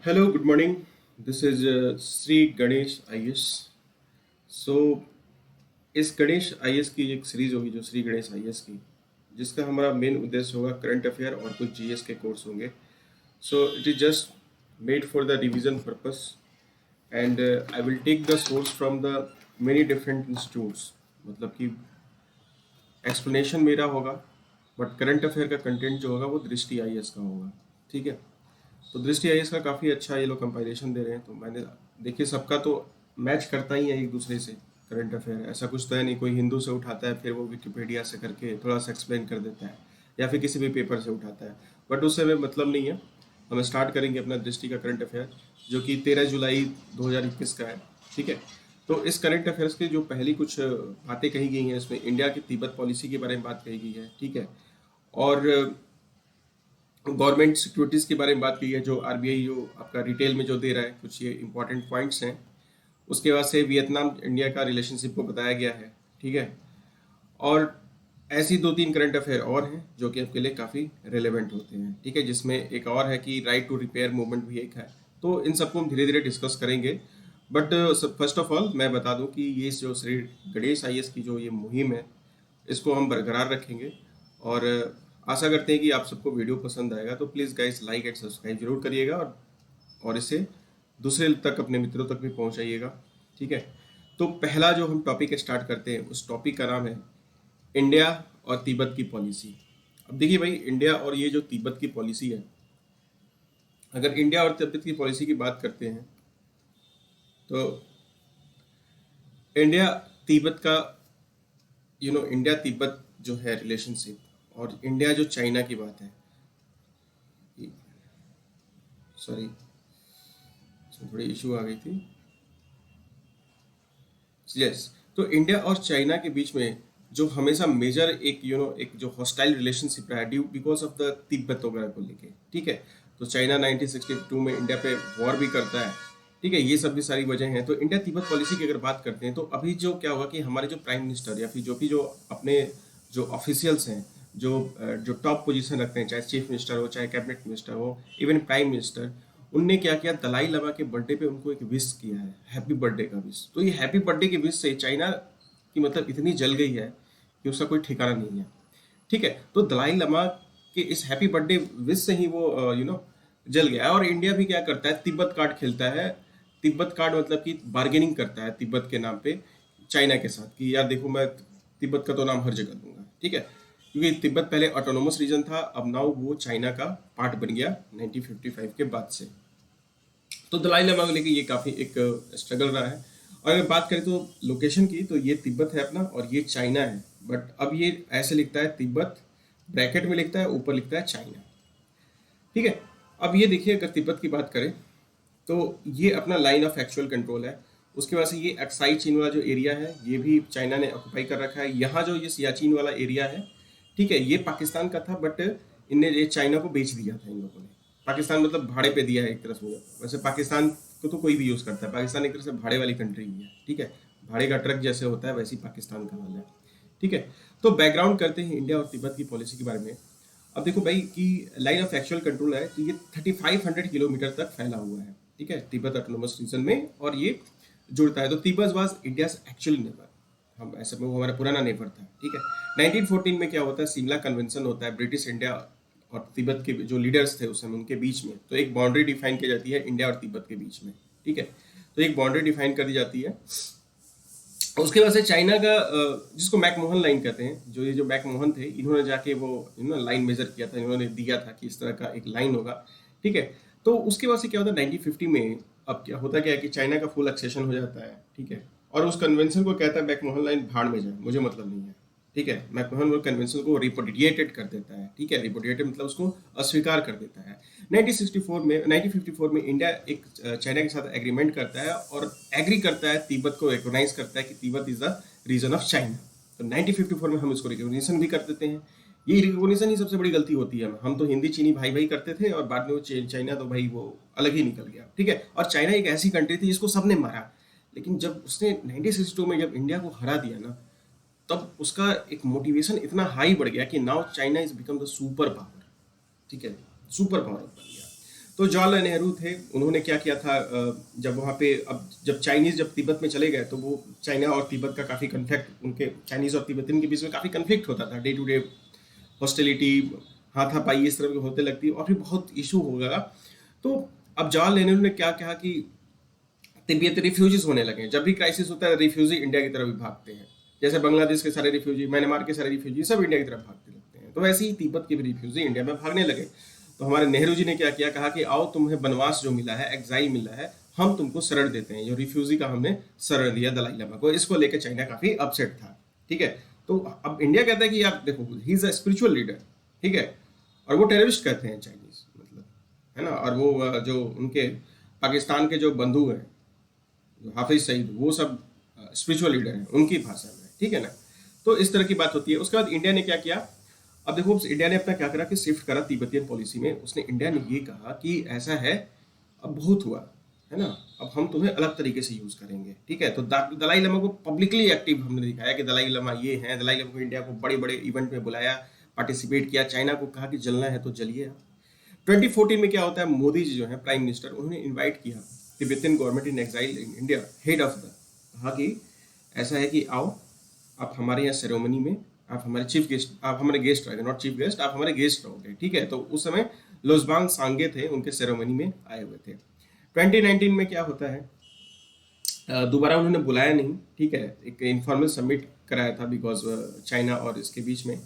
Hello, good morning. This is Sri Ganesh IS. सो इस Ganesh IAS की एक सीरीज होगी जो श्री गणेश आईएएस की, जिसका हमारा मेन उद्देश्य होगा करंट अफेयर और कुछ जीएस के कोर्स होंगे. So it is just made for the revision purpose and I will take the source from the many different institutes. मतलब कि एक्सप्लेनेशन मेरा होगा, बट करंट अफेयर का कंटेंट जो होगा वो दृष्टि आईएएस का होगा. ठीक है. तो दृष्टि आईएएस का काफ़ी अच्छा ये लोग कंपाइलेशन दे रहे हैं, तो मैंने देखिए सबका तो मैच करता ही है एक दूसरे से. करंट अफेयर ऐसा कुछ तो है नहीं कोई हिंदू से उठाता है फिर वो विकिपीडिया से करके थोड़ा सा एक्सप्लेन कर देता है, या फिर किसी भी पेपर से उठाता है. बट उससे हमें मतलब नहीं है. हम स्टार्ट करेंगे अपना दृष्टि का करंट अफेयर, जो कि 13 जुलाई 2021 का है. ठीक है. तो इस करंट अफेयर्स की जो पहली कुछ बातें कही गई हैं, इसमें इंडिया की तिब्बत पॉलिसी के बारे में बात कही गई है. ठीक है. और गवर्नमेंट सिक्योरिटीज़ के बारे में बात की है, जो आरबीआई जो आपका रिटेल में जो दे रहा है, कुछ ये इंपॉर्टेंट पॉइंट्स हैं. उसके बाद से वियतनाम इंडिया का रिलेशनशिप को बताया गया है. ठीक है. और ऐसी दो तीन करंट अफेयर और हैं जो कि आपके लिए काफ़ी रिलेवेंट होते हैं. ठीक है. जिसमें एक और है कि राइट टू रिपेयर मूवमेंट भी एक है. तो इन सबको हम धीरे धीरे डिस्कस करेंगे. बट फर्स्ट ऑफ ऑल मैं बता दूं कि ये जो श्री गणेश आईएएस की जो ये मुहिम है, इसको हम बरकरार रखेंगे. और आशा करते हैं कि आप सबको वीडियो पसंद आएगा. तो please guys like and subscribe जरूर करिएगा, और इसे दूसरे तक अपने मित्रों तक भी पहुंचाइएगा. ठीक है. तो पहला जो हम टॉपिक स्टार्ट करते हैं, उस टॉपिक का नाम है इंडिया और तिब्बत की पॉलिसी. अब देखिए भाई, इंडिया और ये जो तिब्बत की पॉलिसी है, अगर इंडिया और तिब्बत की पॉलिसी की बात करते हैं तो इंडिया तिब्बत का इंडिया तिब्बत जो है रिलेशनशिप, और इंडिया जो चाइना की बात है, सॉरी थोड़ी इशू आ गई थी. यस. तो इंडिया और चाइना के बीच में जो हमेशा मेजर एक एक जो हॉस्टाइल रिलेशनशिप रहा है due because of the Tibet वगैरह को लेके. ठीक है. तो चाइना 1962 में इंडिया पे वॉर भी करता है. ठीक है. ये सब भी सारी वजह हैं. तो इंडिया तिब्बत पॉलिसी की अगर बात करते हैं, तो अभी जो क्या हुआ कि हमारे जो प्राइम मिनिस्टर या फिर जो अपने जो ऑफिशियल्स हैं, जो टॉप पोजीशन रखते हैं, चाहे चीफ मिनिस्टर हो, चाहे कैबिनेट मिनिस्टर हो, इवन प्राइम मिनिस्टर, उनने क्या किया, दलाई लामा के बर्थडे पे उनको एक विश किया है, हैप्पी बर्थडे का विश. तो ये हैप्पी बर्थडे के विश से चाइना की मतलब इतनी जल गई है कि उसका कोई ठिकाना नहीं है. ठीक है. तो दलाई लामा के इस हैप्पी बर्थडे विश से ही वो जल गया. और इंडिया भी क्या करता है, तिब्बत कार्ड खेलता है. तिब्बत कार्ड मतलब कि बार्गेनिंग करता है तिब्बत के नाम पे चाइना के साथ, कि यार देखो मैं तिब्बत का तो नाम हर जगह दूंगा. ठीक है. क्योंकि तिब्बत पहले ऑटोनोमस रीजन था, अब नाउ वो चाइना का पार्ट बन गया 1955 के बाद से. तो दलाई लामा को लेके ये काफ़ी एक स्ट्रगल रहा है. और अगर बात करें तो लोकेशन की, तो ये तिब्बत है अपना और ये चाइना है. बट अब ये ऐसे लिखता है तिब्बत, ब्रैकेट में लिखता है, ऊपर लिखता है चाइना. ठीक है. अब ये देखिए, अगर तिब्बत की बात करें तो ये अपना लाइन ऑफ एक्चुअल कंट्रोल है. उसके बाद से ये अक्साई चीन वाला जो एरिया है, ये भी चाइना ने ऑक्यूपाई कर रखा है. यहाँ जो ये सियाचिन वाला एरिया है, ठीक है, ये पाकिस्तान का था, बट इनने ये चाइना को बेच दिया था इन लोगों ने. पाकिस्तान मतलब भाड़े पे दिया है एक तरह से. वैसे पाकिस्तान को तो कोई भी यूज़ करता है, पाकिस्तान एक तरह से भाड़े वाली कंट्री ही है. ठीक है. भाड़े का ट्रक जैसे होता है वैसे ही पाकिस्तान का हाल है. ठीक है. तो बैकग्राउंड करते हैं इंडिया और तिब्बत की पॉलिसी के बारे में. अब देखो भाई कि लाइन ऑफ एक्चुअल कंट्रोल है, तो ये 3500 किलोमीटर तक फैला हुआ है. ठीक है. तिब्बत ऑटोनोमस रीजन में, और ये जुड़ता है. तो Tibet was India's actual neighbour. हम ऐसे में वो हमारा पुराना नेबर था. ठीक है. 1914 में क्या होता है, शिमला कन्वेंशन होता है ब्रिटिश इंडिया और तिब्बत के जो लीडर्स थे उस समय उनके बीच में. तो एक बाउंड्री डिफाइन की जाती है इंडिया और तिब्बत के बीच में. ठीक है. तो एक बाउंड्री डिफाइन कर दी जाती है. उसके बाद से चाइना का जिसको मैकमोहन लाइन कहते हैं, जो ये जो मैकमोहन थे, इन्होंने जाके वो लाइन मेजर किया था, इन्होंने दिया था कि इस तरह का एक लाइन होगा. ठीक है. तो उसके बाद से क्या होता है 1950 में, अब क्या होता क्या है कि चाइना का फुल एक्सेशन हो जाता है. ठीक है. और उस कन्वेंशन को कहता है मैकमोहन लाइन भाड़ में जाए, मुझे मतलब नहीं है. ठीक है. मैकमोहन वो कन्वेंशन को रिपोर्टिएटेड कर देता है. ठीक है. रिपोर्टिएटेड मतलब उसको अस्वीकार कर देता है. 1954 में इंडिया एक चाइना के साथ एग्रीमेंट करता है और एग्री करता है, तिब्बत को रिकॉग्नाइज करता है कि Tibet is the region of China. तो 1954 में हम इसको रिकॉग्निशन भी कर देते हैं. ये रिकॉग्निशन ही सबसे बड़ी गलती होती है. हम तो हिंदी चीनी भाई भाई करते थे, और बाद में वो चाइना तो भाई वो अलग ही निकल गया. ठीक है. और चाइना एक ऐसी कंट्री थी जिसको सबने मारा, लेकिन जब उसने 1962 में जब इंडिया को हरा दिया ना, तब उसका एक मोटिवेशन इतना हाई बढ़ गया कि now China is become the super power. ठीक है. सुपर पावर बन गया. तो जवाहरलाल नेहरू थे, उन्होंने क्या किया था, जब वहाँ पे अब जब चाइनीज जब तिब्बत में चले गए तो वो चाइना और तिब्बत का काफ़ी कन्फ्लिक्ट, उनके चाइनीज और तिब्बतियन के बीच में काफ़ी कन्फ्लिक्ट होता था, डे टू डे हॉस्टिलिटी, हाथापाई इस तरह की होते लगती और भी बहुत इशू हो गया। तो अब जवाहरलाल नेहरू ने क्या कहा कि तिब्बत रिफ्यूजीज होने लगे, जब भी क्राइसिस होता है रिफ्यूजी इंडिया की तरफ भी भागते हैं, जैसे बांग्लादेश के सारे रिफ्यूजी, म्यांमार के सारे रिफ्यूजी सब इंडिया की तरफ भागते लगते हैं, तो वैसे ही तिब्बत के भी रिफ्यूजी इंडिया में भागने लगे। तो हमारे नेहरू जी ने क्या किया, कहा कि आओ तुम्हें बनवास जो मिला है, एक्साइल मिला है, हम तुमको शरण देते हैं, जो रिफ्यूजी का हमने शरण दिया दलाई लामा को। इसको लेकर चाइना काफी अपसेट था, ठीक है। तो अब इंडिया कहता है कि आप देखो, ही इज अ स्पिरिचुअल लीडर, ठीक है, और वो टेररिस्ट कहते हैं चाइनीज, मतलब, है ना। और वो जो उनके पाकिस्तान के जो बंधु हैं, जो हाफिज सईद, वो सब स्पिरिचुअल लीडर हैं उनकी भाषा में, ठीक है ना। तो इस तरह की बात होती है। उसके बाद इंडिया ने क्या किया, अब देखो इंडिया ने अपना क्या करा कि शिफ्ट करा तिब्बतियन पॉलिसी में। उसने इंडिया ने ये कहा कि ऐसा है, अब बहुत हुआ है ना, अब हम तुम्हें अलग तरीके से यूज करेंगे, ठीक है। तो दलाई लामा को पब्लिकली एक्टिव हमने दिखाया कि दलाई लामा ये हैं। दलाई लामा को इंडिया को बड़े बड़े इवेंट में बुलाया, पार्टिसिपेट किया, चाइना को कहा कि जलना है तो जलिए आप। 2014 में क्या होता है, मोदी जी जो है प्राइम मिनिस्टर, उन्होंने इनवाइट किया Tibetan government in exile in India, head of the, कहा कि ऐसा है कि आओ आप हमारे यहाँ सेरेमनी में, आप हमारे चीफ गेस्ट, आप हमारे गेस्ट रहोगे, नॉट चीफ गेस्ट, आप हमारे गेस्ट रहोगे, ठीक है। तो उस समय लोजबांग सांगे थे, उनके सेरेमनी में आए हुए थे। 2019 में क्या होता है, दोबारा उन्होंने बुलाया नहीं, ठीक है, एक इनफॉर्मल समिट कराया था बिकॉज चाइना और इसके बीच में,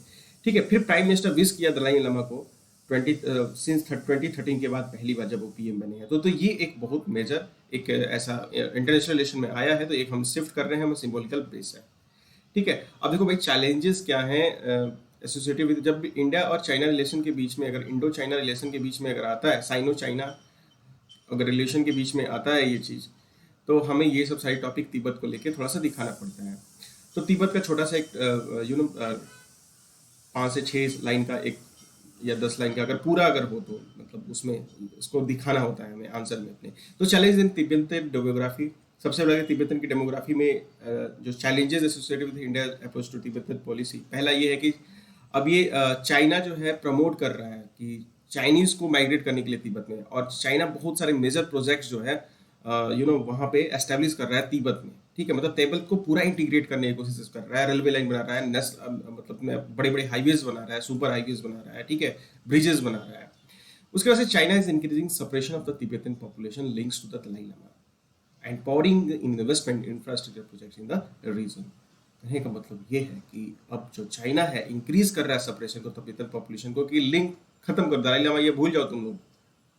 ठीक है। फिर प्राइम मिनिस्टर विश किया दलाई लामा को 2013 के बाद पहली बार जब वो पीएम बने हैं। तो ये एक बहुत मेजर एक ऐसा इंटरनेशनल रिलेशन में आया है, तो एक हम शिफ्ट कर रहे हैं, हम सिंबॉलिकल बेस है, ठीक है। अब देखो भाई चैलेंजेस क्या हैं एसोसिएटेड विद, जब भी इंडिया और चाइना रिलेशन के बीच में, अगर इंडो चाइना रिलेशन के बीच में अगर आता है, साइनो चाइना अगर रिलेशन के बीच में आता है ये चीज़, तो हमें ये सब सारी टॉपिक तिब्बत को लेके थोड़ा सा दिखाना पड़ता है। तो तिब्बत का छोटा सा एक 5 से 6 लाइन का एक या 10 लाइन का अगर पूरा अगर हो तो मतलब उसमें इसको दिखाना होता है हमें आंसर में अपने। तो चैलेंज इन तिब्बतन डेमोग्राफी, सबसे बड़ा तिब्बतन की डेमोग्राफी में जो challenges associated with India approach to Tibetan policy, पहला ये है कि अब ये चाइना जो है प्रमोट कर रहा है कि चाइनीज को माइग्रेट करने के लिए तिब्बत में, और चाइना बहुत सारे मेजर प्रोजेक्ट्स जो है वहाँ पे एस्टेब्लिश कर रहा है तिब्बत में, ठीक है। मतलब तिब्बत को पूरा इंटीग्रेट करने की कोशिश कर रहा है, रेलवे लाइन बना रहा है, मतलब बड़े बड़े हाईवेज बना रहा है, सुपर हाईवेज बना रहा है, ठीक है, ब्रिजेस बना रहा है। उसके बाद से China is increasing separation of the Tibetan population links to the Dalai Lama and powering investment infrastructure projects in the region. कहने का मतलब ये है कि अब जो चाइना है इंक्रीज कर रहा है सेपरेशन को, तिब्बतन पॉपुलेशन को, कि लिंक खत्म कर, दलाई लामा ये भूल जाओ तुम लोग,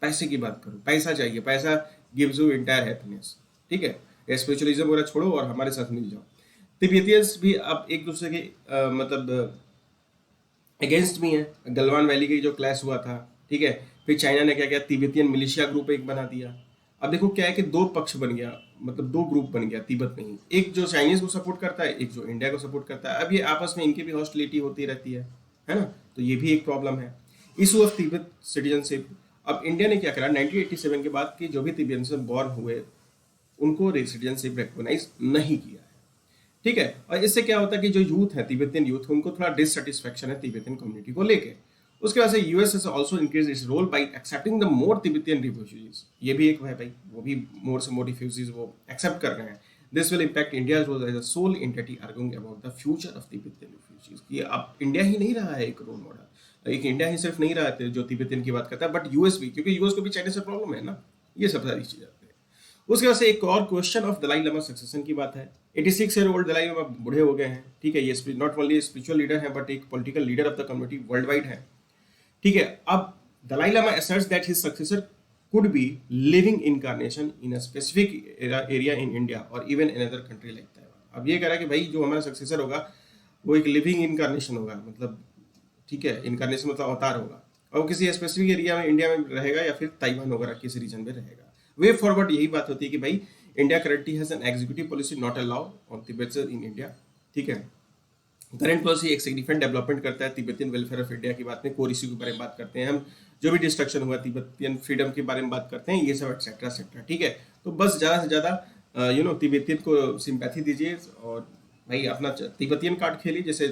पैसे की बात करो, पैसा चाहिए, पैसा गिव्स यू इंटायर हैप्पीनेस, ठीक है। स्पिरिचुअलिज्म वगैरह छोड़ो और हमारे साथ मिल जाओ। तिब्बतियंस भी अब एक दूसरे के मतलब अगेंस्ट भी हैं। गलवान वैली की जो क्लैश हुआ था, ठीक है, फिर चाइना ने क्या किया, तिब्बतियन मिलिशिया ग्रुप एक बना दिया। अब देखो क्या है कि दो पक्ष बन गया, मतलब दो ग्रुप बन गया तिब्बत में ही, एक जो चाइनीज को सपोर्ट करता है, एक जो इंडिया को सपोर्ट करता है। अब ये आपस में इनकी भी हॉस्टिलिटी होती रहती है ना। तो ये भी एक प्रॉब्लम है। इशू ऑफ तिब्बत सिटीजनशिप, अब इंडिया ने क्या करा 1987 के बाद कि जो भी तिब्बतियंस बॉर्न हुए उनको सिटीजनशिप रिकॉग्नाइज नहीं किया है, ठीक है। और इससे क्या होता है कि जो यूथ है, तिब्बतियन यूथ, उनको थोड़ा डिससेटिस्फैक्शन है तिब्बतियन कम्युनिटी को लेके। उसके बाद से US has also increase its role by accepting the more Tibetan refugees. ये भी एक है भाई, वो भी मोर से मोर रिफ्यूजीज वो एक्सेप्ट कर रहे हैं। This will impact India role as a sole entity arguing about the future of Tibetan refugees. कि अब इंडिया ही नहीं रहा है एक रोल मॉडल, एक इंडिया ही सिर्फ नहीं रहा है जो तिब्बतियन की बात करता है, बट यूएस भी, क्योंकि यूएस को भी चाइना से प्रॉब्लम है ना। ये सब सारी चीजें। उसके बाद से एक और question of Dalai Lama succession की बात है। 86 ईयर ओल्ड दलाई लामा बूढ़े हो गए हैं, ठीक है। ये नॉट ओनली स्पिरिचुअल लीडर है बट एक political leader of the community world wide है, ठीक है। अब Dalai Lama asserts that his successor could be living incarnation in a specific area in India or even another country like Taiwan। अब ये कह रहा है कि भाई जो हमारा सक्सेसर होगा वो एक लिविंग इनकारनेशन होगा, मतलब ठीक है, इनकारनेशन मतलब अवतार होगा, और वो किसी स्पेसिफिक एरिया में इंडिया में रहेगा या फिर ताइवान वगैरह किसी रीजन में रहेगा। वे फॉरवर्ड यही बात होती है कि भाई India currently has an executive policy not allow on Tibet in India, ठीक है। करंट पॉलिसी एक सिग्निफिकेंट डेवलपमेंट करता है तिब्बतियन वेलफेयर ऑफ इंडिया की बात में, कोर इश्यू के बारे में बात करते हैं हम, जो भी डिस्ट्रक्शन हुआ तिब्बतियन फ्रीडम के बारे में बात करते हैं, ये सब एक्सेट्रा एक्सेट्रा, ठीक है। तो बस ज़्यादा से ज़्यादा तिब्बतियन को सिंपैथी दीजिए और भाई अपना तिब्बतियन कार्ड खेलिए, जैसे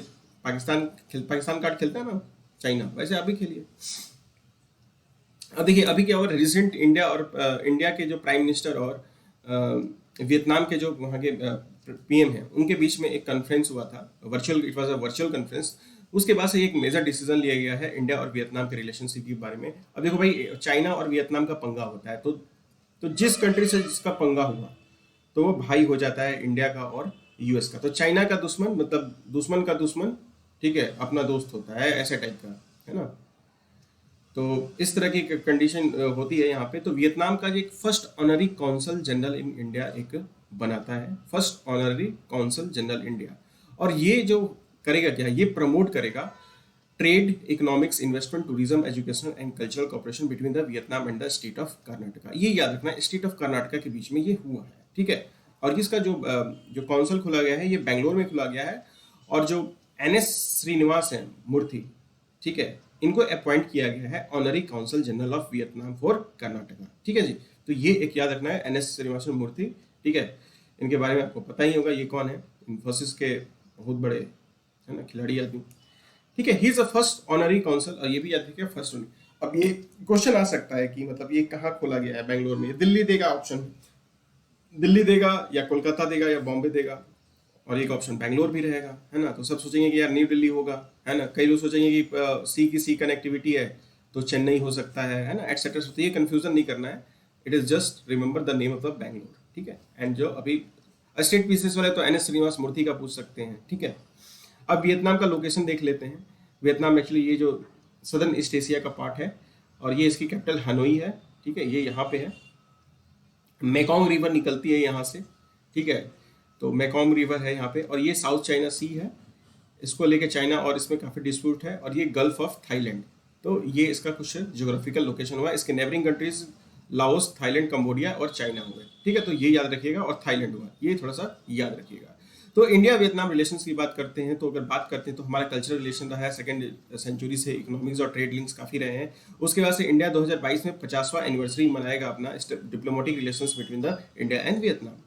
पाकिस्तान कार्ड खेलता है ना चाइना, वैसे आप भी खेलिए। अब देखिए अभी क्या हुआ, रिसेंट इंडिया और इंडिया के जो प्राइम मिनिस्टर और वियतनाम के जो वहाँ के पीएम हैं उनके बीच में एक कॉन्फ्रेंस हुआ था, virtual, it was a virtual conference. उसके बाद से एक मेजर डिसीजन लिया गया है इंडिया और वियतनाम के रिलेशनशिप के बारे में। अब देखो भाई, चाइना और वियतनाम का पंगा होता है, तो जिस कंट्री से जिसका पंगा हुआ तो वो भाई हो जाता है इंडिया का और यूएस का। तो चाइना का दुश्मन मतलब दुश्मन का दुश्मन, ठीक है, अपना दोस्त होता है, ऐसे टाइप का, है ना। तो इस तरह की कंडीशन होती है यहाँ पे। तो वियतनाम का एक first honorary consul general in India एक बनाता है, first honorary consul general India. और ये जो करेगा क्या, ये प्रमोट करेगा trade, economics, investment, tourism, education and cultural cooperation between the Vietnam and the state of Karnataka. ये याद रखना, स्टेट ऑफ कर्नाटका के बीच में ये हुआ है, ठीक है। और इसका जो कौंसल खुला गया है ये बेंगलोर में खुला गया है। और जो एनएस श्रीनिवास है मूर्ति, ठीक है, इनको अपॉइंट किया गया है honorary council general of Vietnam for Karnataka, ठीक है जी। तो ये एक याद रखना है, एनएस श्रीनिवासन मूर्ति, ठीक है। इनके बारे में आपको पता ही होगा, ये कौन है, इन्फोसिस के बहुत बड़े, है ना, खिलाड़ी आदमी, ठीक है। He is a first honorary council, और ये भी याद रखिए फर्स्ट ऑनरी। अब ये क्वेश्चन आ सकता है कि मतलब ये कहाँ खोला गया है, बेंगलोर में, दिल्ली देगा ऑप्शन, दिल्ली देगा या कोलकाता देगा या बॉम्बे देगा, और एक ऑप्शन बैंगलोर भी रहेगा, है ना। तो सब सोचेंगे कि यार न्यू दिल्ली होगा, है ना। कई लोग सोचेंगे कि सी की सी कनेक्टिविटी है तो चेन्नई हो सकता है ना, एटसेट्रा। तो ये कंफ्यूजन नहीं करना है, it is just remember the name of the Bangalore, ठीक है। एंड जो अभी स्टेट पीसेस वाले तो एनएस श्रीनिवास मूर्ति का पूछ सकते हैं, ठीक है। अब वियतनाम का लोकेशन देख लेते हैं। वियतनाम एक्चुअली ये जो सदर्न ईस्ट एशिया का पार्ट है, और ये इसकी कैपिटल हनोई है, ठीक है, ये यहाँ पे है। मेकोंग रिवर निकलती है यहाँ से, ठीक है। तो मेकोंग रिवर है यहाँ पे, और ये साउथ चाइना सी है, इसको लेके चाइना और इसमें काफ़ी डिस्प्यूट है। और ये गल्फ ऑफ थाईलैंड, तो ये इसका कुछ ज्योग्राफिकल लोकेशन हुआ। इसके neighbouring countries Laos, Thailand, Cambodia और चाइना हुए, ठीक है। तो ये याद रखिएगा, और थाईलैंड हुआ, ये थोड़ा सा याद रखिएगा। तो इंडिया वियतनाम रिलेशंस की बात करते हैं, तो अगर बात करते हैं तो हमारा कल्चरल रिलेशन रहा है सेकंड सेंचुरी से, इकोनॉमिक्स और ट्रेड लिंक्स काफ़ी रहे हैं। उसके बाद से इंडिया 2022 में 50वां एनिवर्सरी मनाएगा अपना diplomatic relations between the India and Vietnam.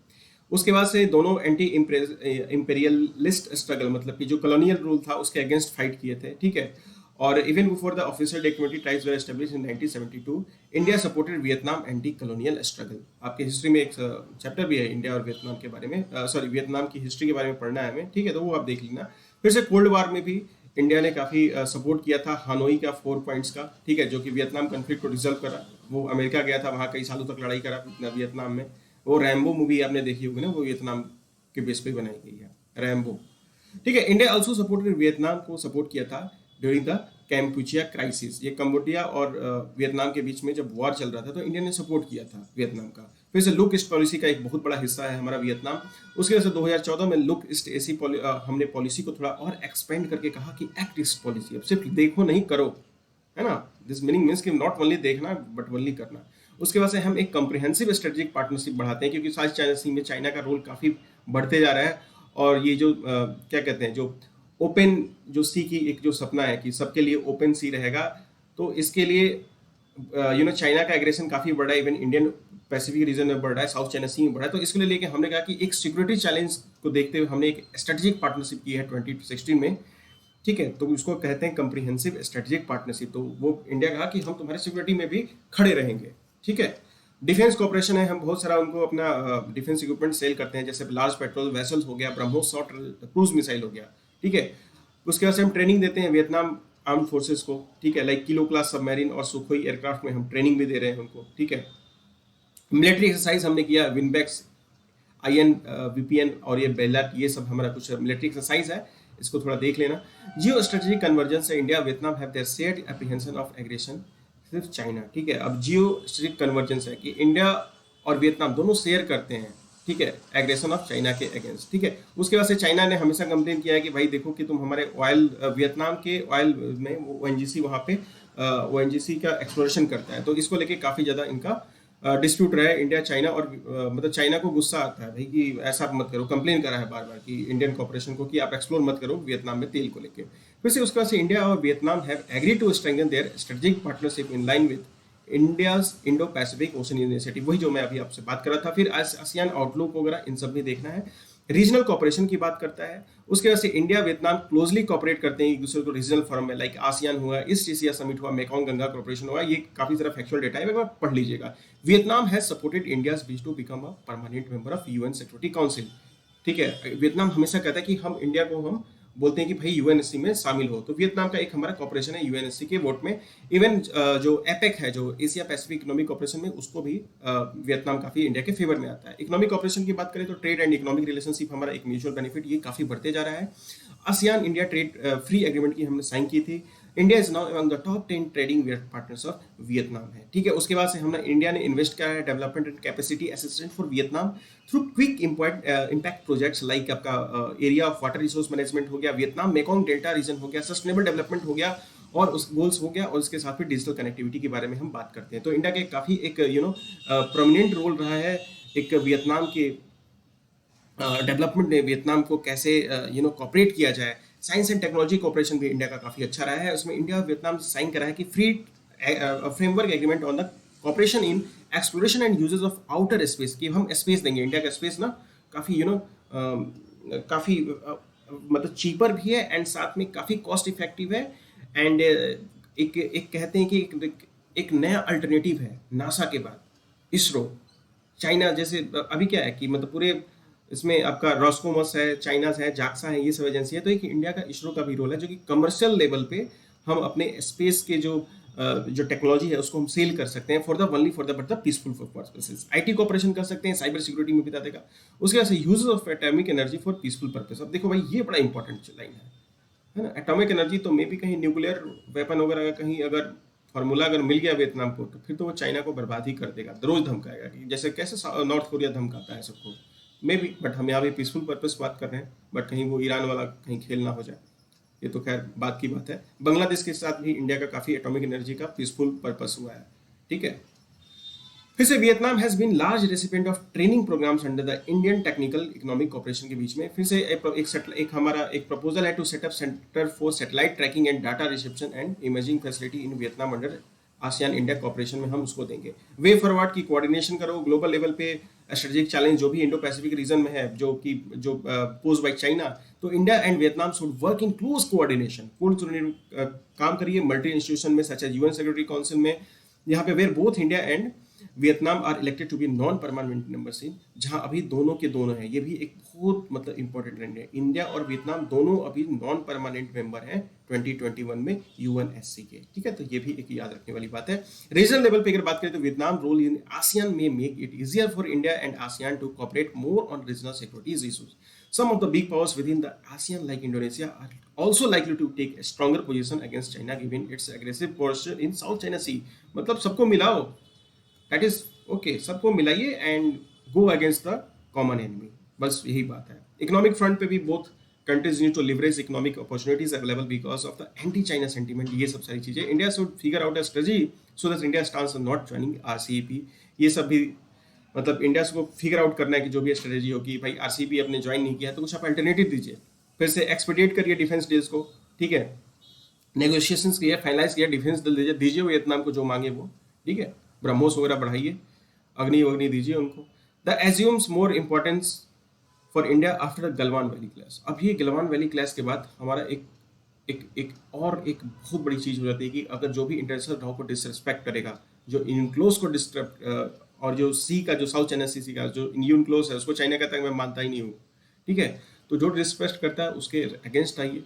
उसके बाद से दोनों एंटी इंपेरियलिस्ट स्ट्रगल, मतलब कि जो कॉलोनियल रूल था उसके अगेंस्ट फाइट किए थे, ठीक है। और even before the official day committee tribes were established in 1972, India supported Vietnam anti colonial struggle. आपके हिस्ट्री में एक चैप्टर भी है इंडिया और वियतनाम के बारे में, सॉरी वियतनाम की हिस्ट्री के बारे में पढ़ना है हमें, ठीक है, तो वो आप देख लेना। फिर से कोल्ड वार में भी इंडिया ने काफ़ी सपोर्ट किया था हानोई का 4 पॉइंट्स का, ठीक है, जो कि वियतनाम कन्फ्लिक्ट को रिजल्व करा। वो अमेरिका गया था, वहाँ कई सालों तक लड़ाई करा वियतनाम में। वो रैम्बो मूवी आपने देखी होगी ना, वो वियतनाम के बेस पे बनाई गई है, रैम्बो, ठीक है। इंडिया ऑल्सो सपोर्टेड वियतनाम को सपोर्ट किया था ड्यूरिंग द कैम्पुचिया क्राइसिस। ये कम्बोडिया और वियतनाम के बीच में जब वॉर चल रहा था तो इंडिया ने सपोर्ट किया था वियतनाम का। फिर से लुक ईस्ट पॉलिसी का एक बहुत बड़ा हिस्सा है हमारा वियतनाम। उसके वजह से 2014 में लुक ईस्ट एसी हमने पॉलिसी को थोड़ा और एक्सपेंड करके कहा कि एक्ट ईस्ट पॉलिसी, अब सिर्फ देखो नहीं करो, है ना। दिस मीनिंग मीन्स कि नॉट ओनली देखना बट ओनली करना। उसके बाद से हम एक कॉम्प्रिहेंसिव स्ट्रेटेजिक पार्टनरशिप बढ़ाते हैं, क्योंकि साउथ चाइना सी में चाइना का रोल काफ़ी बढ़ते जा रहा है। और ये जो क्या कहते हैं, जो ओपन जो सी की एक जो सपना है कि सबके लिए ओपन सी रहेगा, तो इसके लिए चाइना का एग्रेशन काफ़ी बढ़ा है, इवन इंडियन पैसिफिक रीजन में बढ़ रहा है, साउथ चाइना सी में बढ़ा है। तो इसके लिए लेके हमने कहा कि एक सिक्योरिटी चैलेंज को देखते हुए हमने एक स्ट्रेटेजिक पार्टनरशिप की है 2016 में, ठीक है। तो उसको कहते हैं कम्प्रिहेंसिव स्ट्रेटेजिक पार्टनरशिप। तो वो इंडिया कहा कि हम तुम्हारी सिक्योरिटी में भी खड़े रहेंगे, ठीक है। डिफेंस कॉपरेशन है, हम बहुत सारा उनको अपना डिफेंस इक्विपमेंट सेल करते हैं, जैसे लार्ज पेट्रोल वेसल्स हो गया, ब्रह्मोस शॉर्ट क्रूज मिसाइल हो गया, ठीक है। उसके बाद से हम ट्रेनिंग देते हैं वियतनाम आर्म फोर्सेस को, ठीक है, लाइक किलो क्लास सबमरीन और सुखोई एयरक्राफ्ट में हम ट्रेनिंग भी दे रहे हैं उनको, ठीक है। मिलिट्री एक्सरसाइज हमने किया, विनबैक्स, आईएन, वीपीएन और ये बेलट, ये सब हमारा कुछ मिलिट्री एक्सरसाइज है, इसको थोड़ा देख लेना। जियो स्ट्रेटेजिक कन्वर्जेंस है, India Vietnam have their shared apprehension of aggression सिर्फ चाइना, ठीक है। अब जियो स्ट्रेटेजिक कन्वर्जेंस है कि इंडिया और वियतनाम दोनों शेयर करते हैं, ठीक है, एग्रेशन ऑफ चाइना के अगेंस्ट, ठीक है। उसके बाद से चाइना ने हमेशा कंप्लेन किया है कि भाई देखो कि तुम हमारे ऑयल, वियतनाम के ऑयल में ओएनजीसी वहाँ पे ओएनजीसी का एक्सप्लोरेशन करता है, तो इसको लेके काफ़ी ज़्यादा इनका डिस्प्यूट रहा है इंडिया चाइना। और मतलब चाइना को गुस्सा आता है भाई कि ऐसा मत करो, कंप्लेन करा है बार बार कि इंडियन कॉर्पोरेशन को कि आप एक्सप्लोर मत करो वियतनाम में तेल को लेके। फिर से उसके बाद से इंडिया और Vietnam have agree to strengthen their strategic partnership in line with India's Indo Pacific Ocean Initiative, वही जो मैं अभी आपसे बात कर रहा था। फिर आसियान आउटलुक वगैरह इन सब भी देखना है। रीजनल कॉपरेशन की बात करता है। उसके वजह से इंडिया वियतनाम क्लोजली कॉपरेट करते हैं एक दूसरे को रीजनल फोरम में, लाइक आसियान हुआ, ईस्ट एशिया समिट हुआ, मेकॉन्ग गंगा कॉर्पोरेशन हुआ, ये काफी सारा फैक्चुअल डेटा है, एक बार पढ़ लीजिएगा। Vietnam has supported India's wish to become a permanent member of UN Security Council. ठीक है, वियतनाम हमेशा कहता है कि हम इंडिया को हम बोलते हैं कि भाई यूएनएससी में शामिल हो, तो वियतनाम का एक हमारा कॉपरेशन है यूएनएससी के वोट में। इवन जो एपेक है, जो एशिया पैसिफिक इकोनॉमिक कॉपरेशन में, उसको भी वियतनाम काफी इंडिया के फेवर में आता है। इकोनॉमिक कॉपरेशन की बात करें तो ट्रेड एंड इकोनॉमिक रिलेशनशिप हमारा एक म्यूचुअल बेनिफिट ये काफी बढ़ते जा रहा है। ASEAN India trade free agreement की हमने साइन की थी। India is now among the top 10 trading partners of Vietnam है। ठीक है, उसके बाद से हमने इंडिया ने इन्वेस्ट किया है development and capacity assistant for Vietnam through quick impact projects, like आपका area of water resource management हो गया, वियतनाम मेकॉन्ग डेल्टा रीजन हो गया, सस्टेनेबल डेवलपमेंट हो गया, और उस गोल्स हो गया, और उसके साथ में डिजिटल कनेक्टिविटी के बारे में हम बात करते हैं। तो इंडिया के काफी एक प्रोमिनेंट रोल रहा है एक वियतनाम के डेवलपमेंट में, वियतनाम को कैसे कॉपरेट किया जाए। साइंस एंड टेक्नोलॉजी कॉपरेशन भी इंडिया का काफी अच्छा रहा है, उसमें इंडिया और वियतनाम साइन करा है कि free framework agreement on the cooperation in exploration and uses of outer space, कि हम स्पेस देंगे। इंडिया का स्पेस ना काफी काफी मतलब चीपर भी है, एंड साथ में काफी कॉस्ट इफेक्टिव है, एंड एक एक कहते हैं कि एक नया अल्टरनेटिव है नासा के बाद। इसरो, चाइना जैसे अभी क्या है कि मतलब पूरे इसमें आपका रॉस्कोमॉस है, चाइना है, जाक्सा है, ये सब एजेंसी है। तो एक इंडिया का इसरो का भी रोल है, जो कि कमर्शियल लेवल पे हम अपने स्पेस के जो टेक्नोलॉजी है उसको हम सेल कर सकते हैं for the only for the but the peaceful purposes. IT cooperation कर सकते हैं, साइबर सिक्योरिटी में बता देगा। उसके बाद से uses of atomic energy for peaceful purpose. अब देखो भाई, ये बड़ा इंपॉर्टेंट लाइन है ना। एटॉमिक एनर्जी तो मे भी कहीं न्यूक्लियर वेपन वगैरह का कहीं अगर फार्मूला अगर मिल गया वियतनाम को, तो फिर तो वो चाइना को बर्बाद ही कर देगा, रोज धमकाएगा, कि जैसे कैसे नॉर्थ कोरिया धमकाता है सबको, मे बी। बट हम यहाँ पे पीसफुल पर्पस बात कर रहे हैं, बट कहीं वो ईरान वाला कहीं खेल ना हो जाए, ये तो खैर बात की बात है। बांग्लादेश के साथ भी इंडिया का काफी एटॉमिक एनर्जी का पीसफुल पर्पस हुआ है। ठीक है, फिर से Vietnam has been large recipient of training programs under the Indian technical economic corporation के बीच में। फिर से एक हमारा एक प्रपोजल है to set up center for satellite tracking and data reception and imaging facility in Vietnam under ASEAN India corporation में हम उसको देंगे। वे फॉरवर्ड की कोऑर्डिनेशन करो ग्लोबल लेवल पे, स्ट्रेटेजिक चैलेंज जो भी इंडो पैसिफिक रीजन में है, जो पोज बाय चाइना, तो India and Vietnam should work in close coordination, काम करिए मल्टी इंस्टीट्यूशन में, such as UN Security Council में, यहाँ पे where both India and Vietnam are elected to be non permanent members in, जहां अभी दोनों के दोनों हैं। ये भी एक बहुत मतलब इंपॉर्टेंट ट्रेंड है, इंडिया और वियतनाम दोनों अभी नॉन परमानेंट मेंबर हैं 2021 में यूएनएससी के। ठीक है, तो ये भी एक याद रखने वाली बात है। रीजनल लेवल पे अगर बात करें तो वियतनाम रोल इन आसियान में make it easier for India and ASEAN to cooperate more on regional securities issues. Some of the big powers within the ASEAN, like Indonesia, are also likely to take a stronger position against China, given its aggressive posture in South China Sea. मतलब सबको मिलाओ, that is okay, सबको मिलाइए and go against the common enemy, बस यही बात है। Economic front पे भी both countries need to leverage economic opportunities available because of the anti China sentiment. ये सब सारी चीजें India should figure out a strategy so that India stance not joining RCEP. ये सब भी मतलब इंडिया को फिगर आउट करना है कि जो भी स्ट्रेटजी होगी, भाई आरसीईपी अपने ज्वाइन नहीं किया तो कुछ आप अल्टरनेटिव दीजिए, फिर से एक्सपेडिएट करिए डिफेंस डील्स को। ठीक है, नेगोशिएशंस किया, फाइनलाइज किया, डिफेंस डील दीजिए वियतनाम को जो मांगे वो। ठीक है, ब्रह्मोस वगैरह बढ़ाइए, अग्नि वग्नि दीजिए उनको। The assumes more importance for India after the Galwan valley clash. अब ये गलवान वैली क्लैश के बाद हमारा एक बहुत बड़ी चीज हो जाती है कि अगर जो भी इंटरनेशनल लॉ को डिसरिस्पेक्ट करेगा, जो यूनक्लोज को डिस्टर्ब, और जो सी का जो साउथ चाइना सी का जो यूनक्लोज है उसको चाइना कहता है मैं मानता ही नहीं हूँ। ठीक है, तो जो डिसरिस्पेक्ट करता है उसके अगेंस्ट आइए।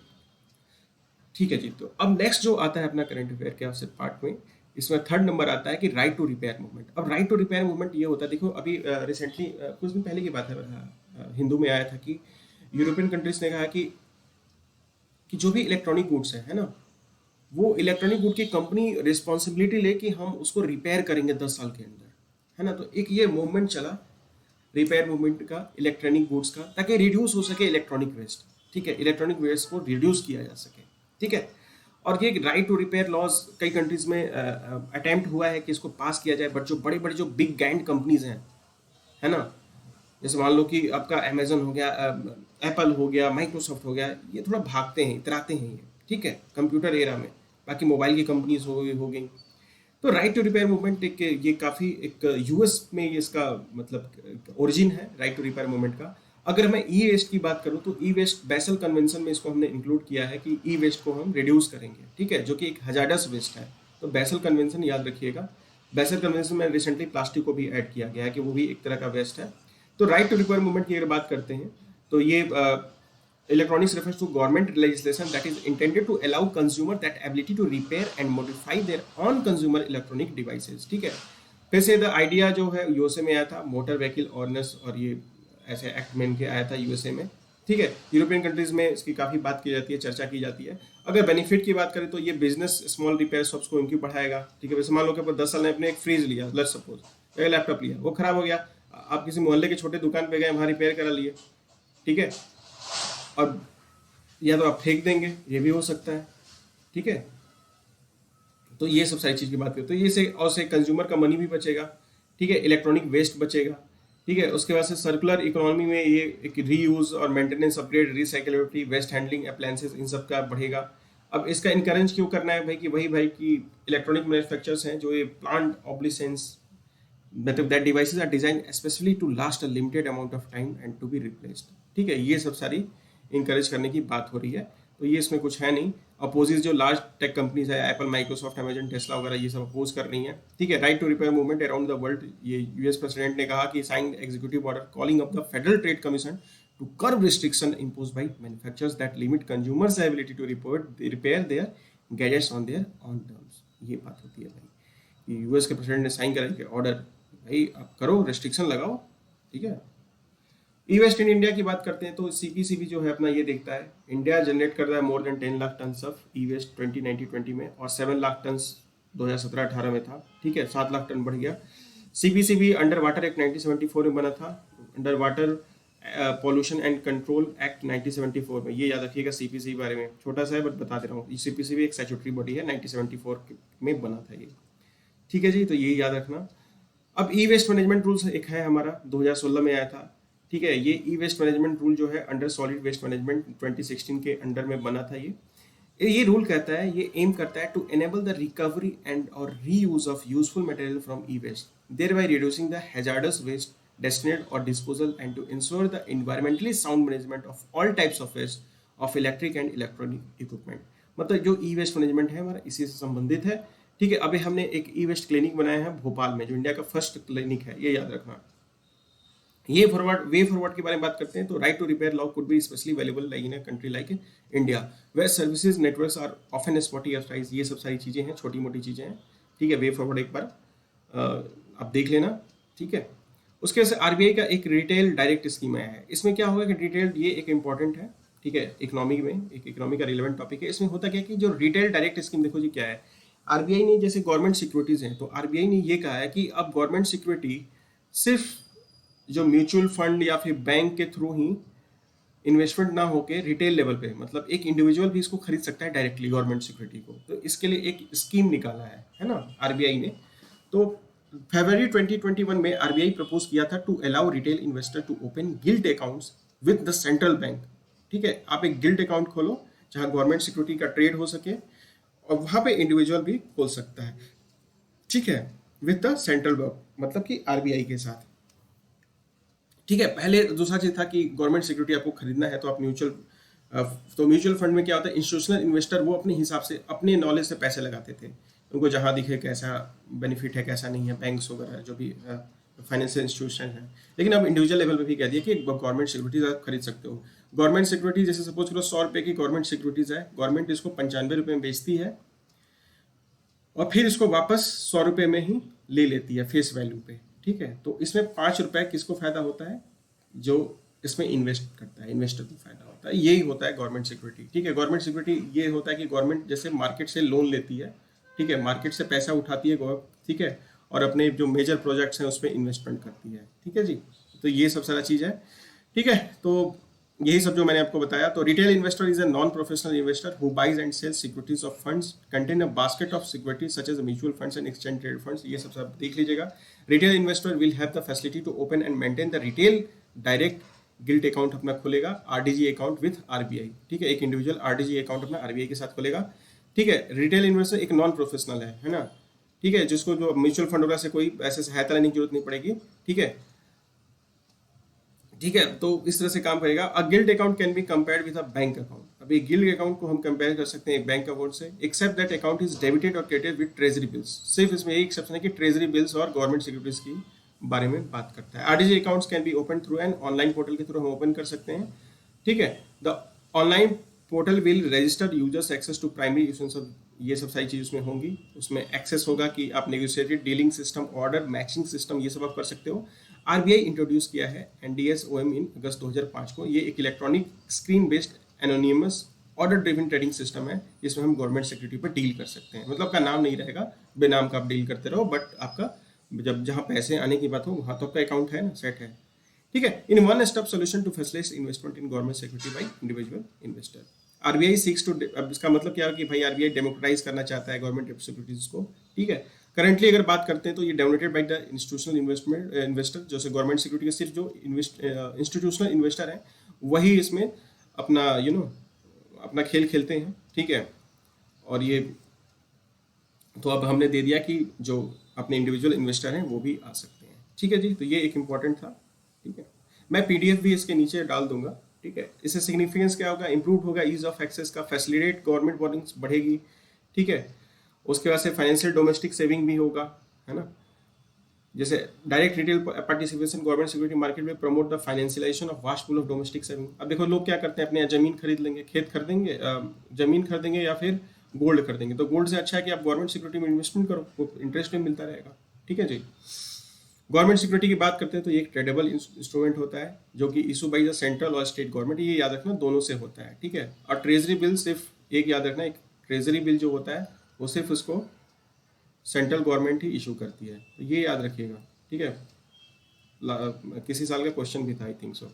ठीक है जी, तो अब नेक्स्ट जो आता है अपना करंट अफेयर के आपसे पार्ट में, इसमें थर्ड नंबर आता है कि राइट टू रिपेयर मूवमेंट। अब राइट टू रिपेयर मूवमेंट ये होता है, देखो अभी रिसेंटली कुछ दिन पहले की बात है, हिंदू में आया था कि यूरोपियन कंट्रीज ने कहा कि जो भी इलेक्ट्रॉनिक गुड्स है ना, वो इलेक्ट्रॉनिक गुड की कंपनी रिस्पॉन्सिबिलिटी ले कि हम उसको रिपेयर करेंगे 10 साल के अंदर, है ना। तो एक ये मूवमेंट चला रिपेयर मूवमेंट का इलेक्ट्रॉनिक गुड्स का, ताकि रिड्यूस हो सके इलेक्ट्रॉनिक वेस्ट। ठीक है, इलेक्ट्रॉनिक वेस्ट को रिड्यूस किया जा सके। ठीक है, और ये राइट टू रिपेयर लॉज कई कंट्रीज में अटेम्प्ट हुआ है कि इसको पास किया जाए, बट जो बड़े बड़े जो बिग गैंड कंपनीज हैं, है ना, जैसे मान लो कि आपका अमेजन हो गया, एप्पल हो गया, माइक्रोसॉफ्ट हो गया, ये थोड़ा भागते हैं, इतराते हैं ये। ठीक है, कंप्यूटर एरा में, बाकी मोबाइल की कंपनीज हो गई। तो राइट टू रिपेयर मूवमेंट ये काफ़ी एक यूएस में ये इसका मतलब ओरिजिन है राइट टू रिपेयर मूवमेंट का। अगर मैं ई वेस्ट की बात करूं तो ई वेस्ट बेसल कन्वेंशन में इसको हमने इंक्लूड किया है कि ई वेस्ट को हम रिड्यूस करेंगे, ठीक है, जो कि एक हजार्डस वेस्ट है। तो बेसल कन्वेंशन याद रखिएगा। बेसल कन्वेंशन में रिसेंटली प्लास्टिक को भी ऐड किया गया है कि वो भी एक तरह का वेस्ट है। तो राइट टू रिपेयर मूवमेंट की अगर बात करते हैं तो ये electronics refers to government legislation that is intended to allow consumer that ability to repair and modify their own consumer electronic devices, ठीक है। फिर से द आइडिया जो है यूएसए में आया था, मोटर व्हीकल ऑर्डिनेंस, और ये ऐसे एक्ट में इनके आया था यूएसए में, ठीक है। यूरोपियन कंट्रीज में इसकी काफ़ी बात की जाती है, चर्चा की जाती है। अगर बेनिफिट की बात करें तो ये बिजनेस स्मॉल रिपेयर शॉप्स को इनकी बढ़ाएगा, ठीक है। वैसे मान लो कि 10 साल में अपने एक फ्रीज लिया, लेट्स सपोज, एक लैपटॉप लिया, वो खराब हो गया, आप किसी मोहल्ले के छोटे दुकान पे गए, वहाँ रिपेयर करा लिए, ठीक है, और या तो आप फेंक देंगे, ये भी हो सकता है, ठीक है। तो ये सब सारी चीज़ की बात करें तो ये से और से कंज्यूमर का मनी भी बचेगा, ठीक है, इलेक्ट्रॉनिक वेस्ट बचेगा, ठीक है। उसके बाद से सर्कुलर इकोनॉमी में ये एक रीयूज और maintenance, upgrade, recyclability, waste handling, appliances, इन सब का बढ़ेगा। अब इसका इनकरेज क्यों करना है भाई कि वही भाई कि इलेक्ट्रॉनिक मैन्युफैक्चरर्स हैं जो ये प्लांट ऑब्लिसेंस, मतलब that devices are design specially to last a limited amount of time and to be replaced, ठीक है। ये सब सारी इंकरेज करने की बात हो रही है। तो ये इसमें कुछ है नहीं। अपोजिट जो लार्ज टेक कंपनीज है, एप्पल, माइक्रोसॉफ्ट, अमेजन, टेस्ला वगैरह, ये सब अपोज कर रही हैं, ठीक है। Right to repair movement around the world, ये यूएस प्रेसिडेंट ने कहा कि sign executive order calling up the Federal Trade Commission to curb restriction impose by manufacturers that limit consumers ability to repair their gadgets on their own terms. ये बात होती है भाई कि यूएस के प्रेसिडेंट ने साइन करा कि ऑर्डर, भाई आप करो, रेस्ट्रिक्शन लगाओ, ठीक है। ई वेस्ट इन इंडिया की बात करते हैं तो सीपीसीबी जो है अपना ये देखता है, इंडिया जनरेट कर रहा है more than 10 lakh ton of e waste 2019-20 में, और 7 लाख टन 2017-18 में था, ठीक है, 7 लाख टन बढ़ गया। सीपीसीबी अंडर वाटर एक्ट 1974 में बना था, under water pollution and control act 1974 में। ये याद रखिएगा सीपीसीबी बारे में, छोटा सा है बट बता दे रहा हूँ। सीपीसीबी एक स्टैट्यूटरी बॉडी है, 1974 में बना था ये, ठीक है जी। तो ये याद रखना। अब ई वेस्ट मैनेजमेंट रूल्स एक है हमारा, 2016 में आया था, ठीक है। ये ई वेस्ट मैनेजमेंट रूल जो है अंडर सॉलिड वेस्ट मैनेजमेंट 2016 के अंडर में बना था। ये रूल कहता है, ये एम करता है to enable the recovery and or reuse of useful material from e waste, thereby reducing the hazardous waste destinated or disposal and to ensure the environmentally sound management of all types of waste of electric and electronic equipment. मतलब जो ई waste management है हमारा इसी से संबंधित है, ठीक है। अभी हमने एक ई वेस्ट क्लिनिक बनाया है भोपाल में, जो इंडिया का फर्स्ट क्लिनिक है, ये याद रखना। ये वे फॉरवर्ड के बारे में बात करते हैं तो right to repair law could be specially available like in a country like India where services networks are often spotty applies. ये सब सारी चीज़ें हैं, छोटी मोटी चीज़ें हैं, ठीक है। वे फॉरवर्ड एक बार आप देख लेना, ठीक है। उसके वजह से आरबीआई का एक रिटेल डायरेक्ट स्कीम आया है। इसमें क्या होगा कि रिटेल, ये एक इंपॉर्टेंट है, ठीक है, इकोनॉमी में एक इकोनॉमी का रिलेवेंट टॉपिक है। इसमें होता क्या है कि जो रिटेल डायरेक्ट स्कीम, देखो जी क्या है, आरबीआई ने जैसे गवर्नमेंट सिक्योरिटीज हैं तो आरबीआई ने ये कहा है कि अब गवर्नमेंट सिक्योरिटी सिर्फ जो म्यूचुअल फंड या फिर बैंक के थ्रू ही इन्वेस्टमेंट ना होके रिटेल लेवल पे, मतलब एक इंडिविजुअल भी इसको खरीद सकता है डायरेक्टली गवर्नमेंट सिक्योरिटी को। तो इसके लिए एक स्कीम निकाला है ना आरबीआई ने। तो फरवरी 2021 में आरबीआई प्रपोज किया था to allow retail investor to open gilt accounts with the central bank, ठीक है। आप एक गिल्ट अकाउंट खोलो जहां गवर्नमेंट सिक्योरिटी का ट्रेड हो सके, और वहां पे इंडिविजुअल भी खोल सकता है, ठीक है, विद द सेंट्रल बैंक, मतलब कि आरबीआई के साथ, ठीक है। पहले दूसरा चीज था कि गवर्नमेंट सिक्योरिटी आपको खरीदना है तो आप म्यूचुअल फंड में क्या होता है, इंस्टीट्यूशनल इन्वेस्टर वो अपने हिसाब से, अपने नॉलेज से पैसे लगाते थे, उनको जहां दिखे कैसा बेनिफिट है कैसा नहीं है, बैंक्स वगैरह जो भी फाइनेंशियल इंस्टीट्यूशन है। लेकिन अब इंडिविजुअल लेवल पे भी कह दिया कि गवर्नमेंट सिक्योरिटीज आप खरीद सकते हो। गवर्नमेंट सिक्योरिटी जैसे सपोज करो 100 रुपये की गवर्नमेंट सिक्योरिटीज है, गवर्नमेंट इसको 95 रुपये में बेचती है और फिर इसको वापस 100 रुपये में ही ले लेती है फेस वैल्यू पे, ठीक है। तो इसमें 5 रुपये किसको फायदा होता है, जो इसमें इन्वेस्ट करता है, इन्वेस्टर को फायदा होता है। यही होता है गवर्नमेंट सिक्योरिटी, ठीक है। गवर्नमेंट सिक्योरिटी ये होता है कि गवर्नमेंट जैसे मार्केट से लोन लेती है, ठीक है, मार्केट से पैसा उठाती है, ठीक है, और अपने जो मेजर प्रोजेक्ट्स हैं उस पर इन्वेस्टमेंट करती है, ठीक है जी। तो ये सब सारा चीज़ है, ठीक है। तो यही सब जो मैंने आपको बताया। तो retail investor is a non professional investor who buys and sells securities of funds contain a basket of securities such as mutual funds and exchange trade funds. ये सब देख लीजिएगा। Retail investor will have the facility to open and maintain the retail direct gilt account अपना खोलेगा, RDG account with RBI, ठीक है। एक individual RDG account अपना आरबीआई के साथ खोलेगा, ठीक है। रिटेल इन्वेस्टर एक नॉन प्रोफेशनल है ना, ठीक है, जिसको जो म्यूचुअल फंड वगैरह से कोई ऐसे सहायता लेने की जरूरत नहीं पड़ेगी, ठीक है। ठीक है, तो इस तरह से काम करेगा। A gilt account can be compared with a bank account. अब एक गिल्ड अकाउंट को हम कंपेयर कर सकते हैं एक बैंक अकाउंट से, except that account is debited और क्रेडिटेड विद ट्रेजरी बिल्स। सिर्फ इसमें एक एक्सेप्शन है कि ट्रेजरी बिल्स और गवर्नमेंट सिक्योरिटीज की बारे में बात करता है। RDG accounts can be open through an online portal के थ्रू हम ओपन कर सकते हैं। ठीक है, the online portal will register users access to primary issuance of, ये सब सारी चीज उसमें होंगी। उसमें एक्सेस होगा कि आप negotiated dealing system, order matching system, ये सब आप कर सकते हो। आरबीआई इंट्रोड्यूस किया है एनडीएस-ओएम इन अगस्त 2005 को। ये एक electronic screen based anonymous order driven trading system है, जिसमें हम गवर्नमेंट सिक्योरिटी पर डील कर सकते हैं। मतलब का नाम नहीं रहेगा, बेनाम का आप डील करते रहो, बट आपका जब जहाँ पैसे आने की बात हो वहाँ तो आपका अकाउंट है ना, सेट है। ठीक है, in one step solution to facilitate investment in government security by individual investor. RBI seeks to, अब इसका मतलब क्या है कि भाई आरबीआई डेमोक्रेटाइज करना चाहता है गवर्नमेंट सिक्योरिटीज को। ठीक है, करंटली अगर बात करते हैं तो ये dominated by the institutional investor, जैसे गवर्नमेंट सिक्योरिटी के सिर्फ जो इंस्टीट्यूशनल इन्वेस्टर हैं वही इसमें अपना अपना खेल खेलते हैं। ठीक है, और ये तो अब हमने दे दिया कि जो अपने इंडिविजुअल इन्वेस्टर हैं वो भी आ सकते हैं। ठीक है जी, तो ये एक इम्पॉर्टेंट था। ठीक है, मैं पीडीएफ भी इसके नीचे डाल दूंगा। ठीक है, इससे सिग्निफिकेंस क्या होगा, इंप्रूव होगा ईज ऑफ एक्सेस का, फैसिलिटेट गवर्नमेंट बॉर्डिंग्स बढ़ेगी। ठीक है, उसके बाद से फाइनेंशियल डोमेस्टिक सेविंग भी होगा, है ना। जैसे direct retail participation government security market में promote the financialisation of vast pool of domestic saving. अब देखो लोग क्या करते हैं, अपने जमीन खरीद लेंगे, खेत खरीदेंगे, जमीन खरीदेंगे या फिर गोल्ड खरीदेंगे। तो गोल्ड से अच्छा है कि आप गवर्नमेंट सिक्योरिटी में इन्वेस्टमेंट करो, वो इंटरेस्ट में मिलता रहेगा। ठीक है जी, गवर्नमेंट सिक्योरिटी की बात करते हैं तो ये एक ट्रेडेबल इंस्ट्रूमेंट होता है जो कि इशू बाई द सेंट्रल और स्टेट गवर्नमेंट, ये याद रखना दोनों से होता है। ठीक है, और ट्रेजरी बिल सिर्फ एक याद रखना, एक ट्रेजरी बिल जो होता है वो सिर्फ उसको सेंट्रल गवर्नमेंट ही इशू करती है, तो ये याद रखिएगा। ठीक है, किसी साल का क्वेश्चन भी था आई थिंक सो।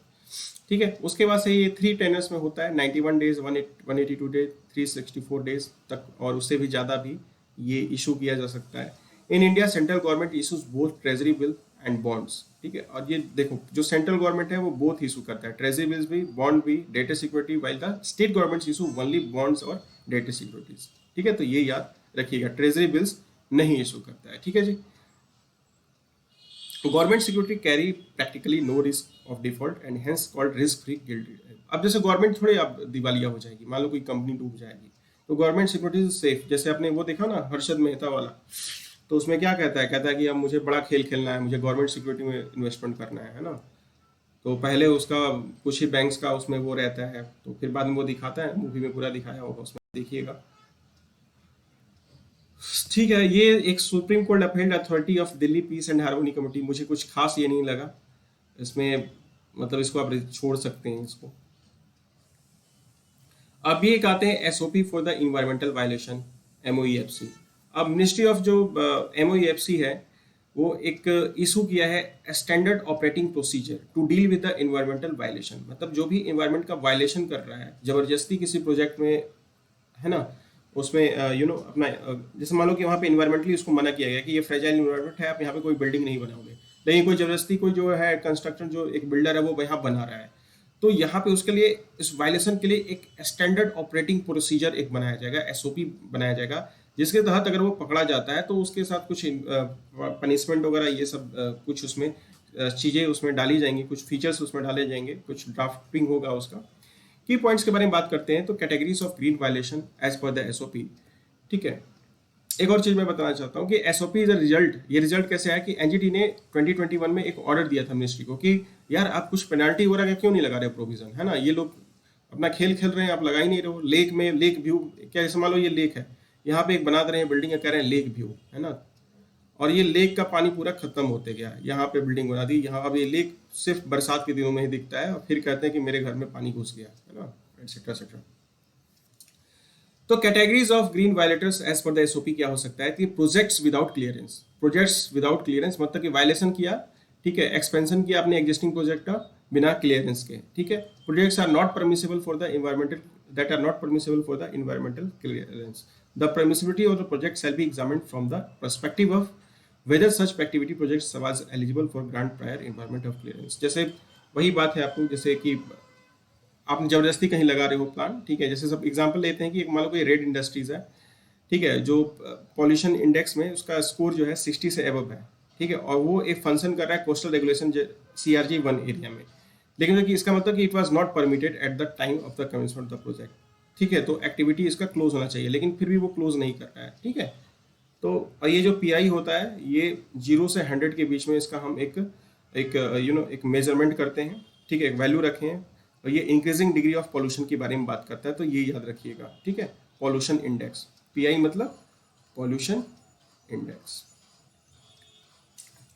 ठीक है, उसके बाद से ये 3 टेनर्स में होता है, 91 डेज, 182 डेज, 364 डेज तक, और उससे भी ज़्यादा भी ये इशू किया जा सकता है। In India central government issues both treasury bill and bonds. ठीक है, और ये देखो जो सेंट्रल गवर्नमेंट है वो बोथ इशू करता है, ट्रेजरी बिल्स भी, बॉन्ड भी, debt security, while the state government issue only bonds और डेट सिक्योरिटीज। ठीक है, तो ये याद रखिएगा, ट्रेजरी बिल्स नहीं इशू करता है। ठीक है जी, government security carry practically no risk of default and hence called risk free gilt. अब जैसे गवर्नमेंट थोड़ी अब दिवालिया हो जाएगी, मान लो कोई कंपनी डूब जाएगी, तो गवर्नमेंट सिक्योरिटी सेफ। जैसे आपने वो देखा ना हर्षद मेहता वाला, तो उसमें क्या कहता है कि अब मुझे बड़ा खेल खेलना है, मुझे गवर्नमेंट सिक्योरिटी में इन्वेस्टमेंट करना है ना। तो पहले उसका कुछ ही बैंक्स का उसमें वो रहता है, तो फिर बाद में वो दिखाता है, मूवी में पूरा दिखाया होगा, उसमें देखिएगा। ठीक है, ये एक Supreme Court upheld authority of Delhi Peace and Harmony Committee, मुझे कुछ खास ये नहीं लगा इसमें, मतलब इसको आप छोड़ सकते हैं इसको। अब ये एक आते हैं SOP for the environmental violation, MOEFC. अब मिनिस्ट्री ऑफ जो एमओईएफसी है वो एक इशू किया है standard operating procedure to deal with the environmental violation. मतलब जो भी इन्वायरमेंट का वायलेशन कर रहा है जबरदस्ती किसी प्रोजेक्ट में, है ना, उसमें अपना जैसे मान लो कि वहाँ पे इन्वायरमेंटली उसको मना किया गया कि ये फ्रेजाइल इन्वायरमेंट है, आप यहाँ पे कोई बिल्डिंग नहीं बनाओगे, लेकिन कोई जबरदस्ती कोई जो है कंस्ट्रक्शन जो एक बिल्डर है वो यहाँ बना रहा है, तो यहाँ पे उसके लिए इस वायलेशन के लिए एक स्टैंडर्ड ऑपरेटिंग प्रोसीजर एक बनाया जाएगा, एसओपी बनाया जाएगा, जिसके तहत अगर वो पकड़ा जाता है तो उसके साथ कुछ पनिशमेंट वगैरह ये सब कुछ उसमें चीज़ें उसमें डाली जाएंगी, कुछ फीचर्स उसमें डाले जाएंगे, कुछ ड्राफ्टिंग होगा उसका। की पॉइंट्स के बारे में बात करते हैं तो categories of green violation as per the SOP. ठीक है, एक और चीज मैं बताना चाहता हूँ कि एसओपी इज अ रिजल्ट। ये रिजल्ट कैसे है कि एनजीटी ने 2021 में एक ऑर्डर दिया था मिनिस्ट्री को कि यार आप कुछ पेनाल्टी वगैरह क्यों नहीं लगा रहे प्रोविजन, है ना, ये लोग अपना खेल खेल रहे हैं, आप लगा ही नहीं रहे हो। लेक में लेक व्यू, क्या जैसे मान लो ये लेक है, यहाँ पे एक बना दे रहे हैं बिल्डिंग, कह रहे हैं लेक व्यू, है ना, और ये लेक का पानी पूरा खत्म होते गया, यहाँ पे बिल्डिंग बना दी, यहाँ अब ये लेक सिर्फ बरसात के दिनों में ही दिखता है, और फिर कहते हैं कि मेरे घर में पानी घुस गया, है ना, एटसेट्रा एटसेट्रा। तो categories of green violators as per the SOP क्या हो सकता है कि projects without clearance, projects without clearance मतलब कि वायलेशन किया, ठीक है, एक्सपेंशन किया अपने एग्जिस्टिंग प्रोजेक्ट का बिना क्लियरेंस के। ठीक है, projects are not permissible for the environmental, that are not permissible for the environmental clearance. The permissibility of the project shall be examined from the perspective of whether such activity projects was eligible for grant prior environment of clearance। जैसे वही बात है आपको, जैसे कि आप जबरदस्ती कहीं लगा रहे हो प्लांट, ठीक है, जैसे सब एग्जांपल लेते हैं कि मान लो कोई रेड इंडस्ट्रीज है, ठीक है, जो पॉल्यूशन इंडेक्स में उसका स्कोर जो है 60 से एबव है, ठीक है, और वो एक फंक्शन कर रहा है कोस्टल रेगुलेशन CRG 1 एरिया में, लेकिन देखिए इसका मतलब कि it was not permitted at the time of the commencement of the project. ठीक है, तो एक्टिविटी इसका क्लोज होना चाहिए, लेकिन फिर भी वो क्लोज नहीं कर रहा है। ठीक है, तो ये जो पी होता है ये 0 से 100 के बीच में इसका हम एक एक एक मेजरमेंट करते हैं। ठीक है, एक वैल्यू रखे हैं, और ये इंक्रीजिंग डिग्री ऑफ पॉल्यूशन के बारे में बात करता है, तो ये याद रखिएगा। ठीक है, पॉल्यूशन इंडेक्स, पी मतलब पॉल्यूशन इंडेक्स।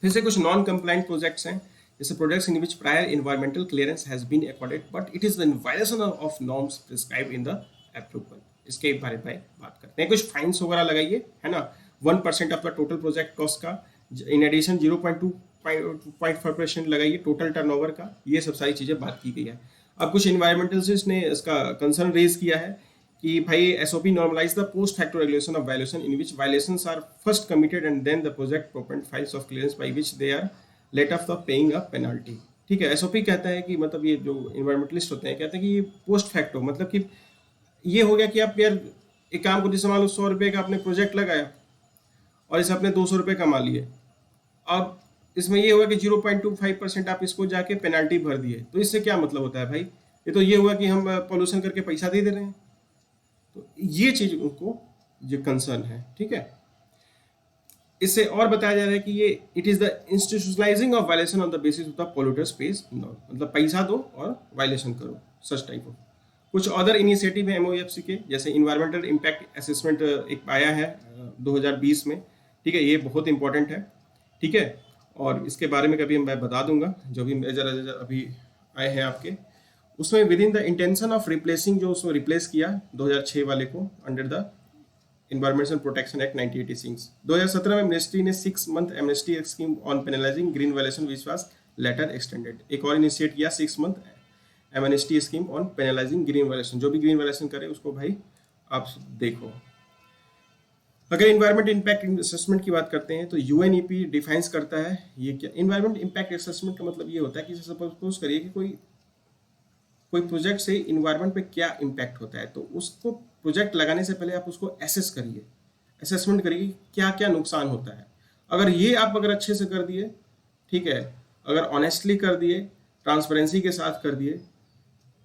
फिर से कुछ नॉन कंप्लाइंट प्रोजेक्ट्स हैं, जैसे projects in which prior environmental clearance has been accorded but it is in violation of norms prescribe in the approval. इसके बारे में बात करते हैं। कुछ फाइन्स वगैरह लगाइए, है ना, 1% of the total project cost का, इन एडिशन 0.2.5% लगाइए टोटल टर्नओवर का। ये सब सारी चीजें बात की गई है। अब कुछ इन्वायरमेंटलिस्ट ने इसका कंसर्न रेज किया है कि भाई SOP normalise the post facto regulation of violation in which violations are first committed and then the project proponent files of clearance by which they are let off the paying a penalty. ठीक है, SOP कहता है कि मतलब ये जो environmentalist होते हैं कहते हैं कि ये पोस्ट फैक्टो मतलब कि ये हो गया कि आप यार एक काम को, जैसे मान लो 100 रुपये का आपने प्रोजेक्ट लगाया और इसे आपने 200 रुपये कमा लिए। अब इसमें ये हुआ कि 0.25% आप इसको जाके पेनल्टी भर दिए, तो इससे क्या मतलब होता है भाई? ये तो ये हुआ कि हम पॉल्यूशन करके पैसा दे रहे हैं। तो ये चीज उनको ये कंसर्न है। ठीक है, इससे और बताया जा रहा है कि ये it is the इंस्टीट्यूशनलाइजिंग of violation on the basis of the polluters page norm, मतलब पैसा दो और वायलेशन करो, सच टाइप ऑफ। कुछ अदर इनिशिएटिव है एमओएफसी के, जैसे इन्वायरमेंटल इम्पैक्ट असेसमेंट एक आया है 2020 में। ठीक है, ये बहुत इंपॉर्टेंट है। ठीक है, और इसके बारे में कभी मैं बता दूंगा, जो भी मेजर अभी आए हैं आपके, उसमें with in the intention of replacing, जो उसमें रिप्लेस किया 2006 वाले को under the environmental protection act 1986। 2017 में मिनिस्ट्री ने 6 month amnesty scheme on penalising green violation which was later extended. एक और इनिशिएट किया 6 month amnesty scheme on penalising green violation. जो भी ग्रीन वायलेशन करे उसको भाई आप देखो। अगर इन्वायरमेंट इम्पैक्ट असेसमेंट की बात करते हैं तो यूएनईपी डिफाइंस करता है ये क्या। इन्वायरमेंट इम्पैक्ट असेसमेंट का मतलब ये होता है कि सपोज करिए कि कोई प्रोजेक्ट से इन्वायरमेंट पे क्या इम्पैक्ट होता है, तो उसको प्रोजेक्ट लगाने से पहले आप उसको एसेस करिए, असेसमेंट करिए क्या क्या नुकसान होता है। अगर अच्छे से कर दिए, ठीक है, अगर ऑनेस्टली कर दिए, ट्रांसपेरेंसी के साथ कर दिए,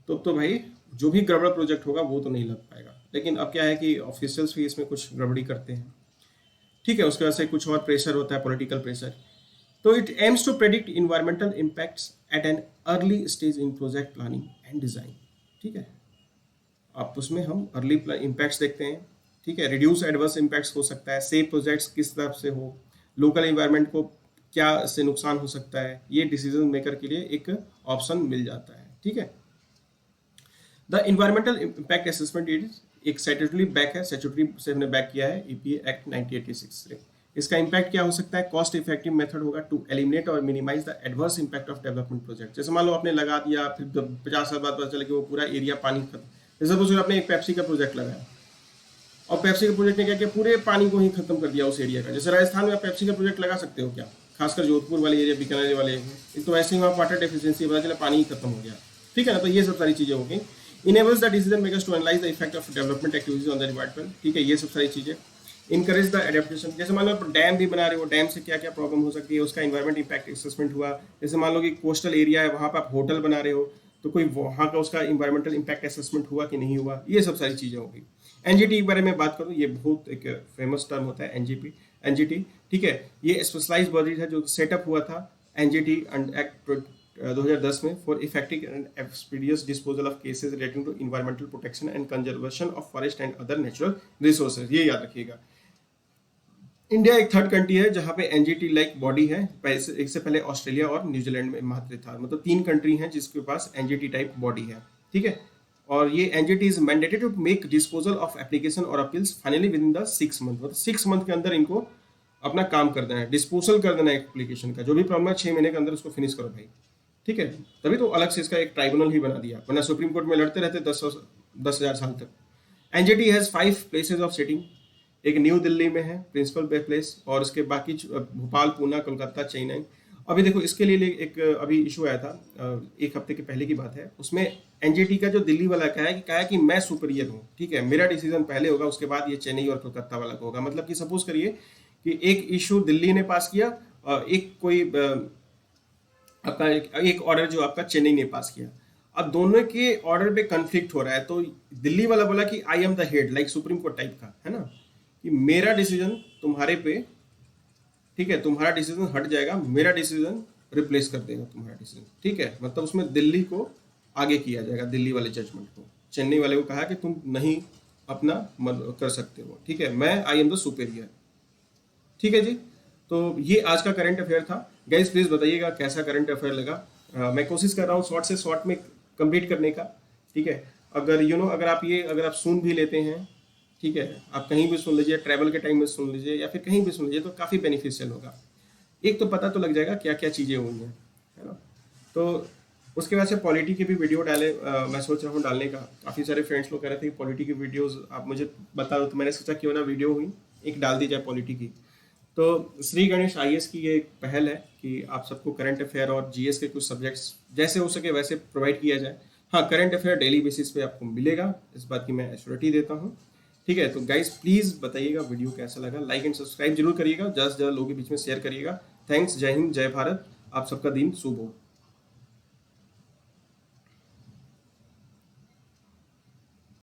तो भाई जो भी गड़बड़ प्रोजेक्ट होगा वो तो नहीं लग पाएगा। लेकिन अब क्या है कि ऑफिशियल्स भी इसमें कुछ गड़बड़ी करते हैं। ठीक है, उसके वजह से कुछ और प्रेशर होता है, पॉलिटिकल प्रेशर। तो it aims to predict environmental impacts at an early stage in project planning and design. ठीक है, आप उसमें हम अर्ली इम्पैक्ट्स देखते हैं। ठीक है, रिड्यूस एडवर्स इम्पैक्ट्स हो सकता है, सेफ प्रोजेक्ट्स किस तरह से हो, लोकल इन्वायरमेंट को क्या से नुकसान हो सकता है, ये डिसीजन मेकर के लिए एक ऑप्शन मिल जाता है। ठीक है, the environmental impact assessment is एक स्टैट्यूटरी बैक है, स्टैट्यूटरी से हमने बैक किया है ईपीए एक्ट 1986 से। इसका इम्पैक्ट क्या हो सकता है? कॉस्ट इफेक्टिव मेथड होगा टू एलिमिनेट और minimize the adverse impact of development project. जैसे मान लो आपने लगा दिया, फिर 50 साल बाद पता चला कि वो पूरा एरिया पानी खत्म। जैसे सपोज आपने एक पेप्सी का प्रोजेक्ट लगाया और पेप्सी के प्रोजेक्ट ने क्या किया, पूरे पानी को ही खत्म कर दिया उस एरिया का। जैसे राजस्थान में आप पेप्सी का प्रोजेक्ट लगा सकते हो क्या? खासकर जोधपुर वाले एरिया, बीकानेर वाले एरिया, तो ऐसे ही वहाँ वाटर डेफिशिएंसी पता चला पानी ही खत्म हो गया। ठीक है ना, तो ये सब सारी चीजें हो गई। Enables the decision makers to analyze the effect of development activities on the environment. ठीक है, ये सब सारी चीजें। इनकरेज द एडेप्टेशन, जैसे मान लो आप डैम भी बना रहे हो, डैम से क्या क्या प्रॉब्लम हो सकती है, उसका इन्वायरमेंट इम्पैक्ट असेसमेंट हुआ। जैसे मान लो कि कोस्टल एरिया है, वहाँ पर आप होटल बना रहे हो, तो कोई वहाँ का उसका इन्वायरमेंटल इम्पैक्ट असेसमेंट हुआ कि नहीं हुआ, ये सब सारी चीजें होगी। एनजीटी के बारे में बात करूँ, ये बहुत एक फेमस टर्म होता है एनजीटी। ठीक है, ये स्पेशलाइज्ड बॉडी है जो सेटअप हुआ था एनजीटी एक्ट 2010 में for effective and expeditious disposal of cases relating to environmental protection and conservation of forest and other natural resources. ये याद रखिएगा। इंडिया एक थर्ड कंट्री है जहां पे एनजीटी लाइक बॉडी है। एक से पहले ऑस्ट्रेलिया और न्यूजीलैंड में मात्र था, मतलब 3 कंट्री हैं जिसके पास एनजीटी टाइप बॉडी है। ठीक है, और ये NGT is mandated to make disposal of application और appeals finally with in the 6 month, मतलब 6 मंथ के अंदर इनको अपना काम कर देना है, डिस्पोजल कर देना है एप्लीकेशन का। जो भी प्रॉब्लम है 6 महीने के अंदर उसको फिनिश करो भाई। ठीक है, तभी तो अलग से इसका एक ट्राइब्यूनल ही बना दिया, वरना सुप्रीम कोर्ट में लड़ते रहते 10,000 साल तक। NGT has 5 places of sitting. एक न्यू दिल्ली में है प्रिंसिपल प्लेस, और इसके बाकी भोपाल, पूना, कोलकाता, चेन्नई। अभी देखो इसके लिए एक अभी इशू आया था, 1 हफ्ते के पहले की बात है। उसमें एनजीटी का जो दिल्ली वाला कहा है कि मैं सुपीरियर हूँ। ठीक है, मेरा डिसीजन पहले होगा, उसके बाद ये चेन्नई और कोलकाता वाला को होगा। मतलब कि सपोज करिए कि एक इशू दिल्ली ने पास किया, एक कोई आपका एक ऑर्डर जो आपका चेन्नई ने पास किया। अब दोनों के ऑर्डर पे कन्फ्लिक्ट हो रहा है, तो दिल्ली वाला बोला कि I am the head, like supreme court type का, है ना, कि मेरा डिसीजन तुम्हारे पे, ठीक है, तुम्हारा डिसीजन हट जाएगा, मेरा डिसीजन रिप्लेस कर देगा तुम्हारा डिसीजन, ठीक है। मतलब उसमें दिल्ली को आगे किया जाएगा, दिल्ली वाले जजमेंट को। चेन्नई वाले को कहा कि तुम नहीं अपना कर सकते हो, ठीक है, मैं आई एम द सुपेरियर, ठीक है जी। तो ये आज का करंट अफेयर था। गाइस प्लीज बताइएगा कैसा करंट अफेयर लगा। मैं कोशिश कर रहा हूँ शॉर्ट से शॉर्ट में कंप्लीट करने का, ठीक है। अगर अगर आप सुन भी लेते हैं, ठीक है, आप कहीं भी सुन लीजिए, ट्रैवल के टाइम में सुन लीजिए या फिर कहीं भी सुन लीजिए, तो काफ़ी बेनिफिशियल होगा। एक तो पता तो लग जाएगा क्या क्या चीज़ें हुई हैं, है ना। तो उसके बाद से पॉलिटी की भी वीडियो डाले, मैं सोच रहा हूँ डालने का। काफ़ी सारे फ्रेंड्स लोग कह रहे थे कि पॉलिटी की वीडियोस आप मुझे बता दो, तो मैंने सोचा क्यों ना वीडियो हुई एक डाल दी जाए पॉलिटी की। तो श्री गणेश आईएएस की ये एक पहल है कि आप सबको करंट अफेयर और जीएस के कुछ सब्जेक्ट्स जैसे हो सके वैसे प्रोवाइड किया जाए। हाँ, करंट अफेयर डेली बेसिस पे आपको मिलेगा, इस बात की मैं एश्योरिटी देता हूँ, ठीक है। तो गाइस प्लीज़ बताइएगा वीडियो कैसा लगा, लाइक एंड सब्सक्राइब जरूर करिएगा, ज़्यादा से ज़्यादा लोगों के बीच में शेयर करिएगा। थैंक्स, जय हिंद, जय भारत, आप सबका दिन शुभ हो।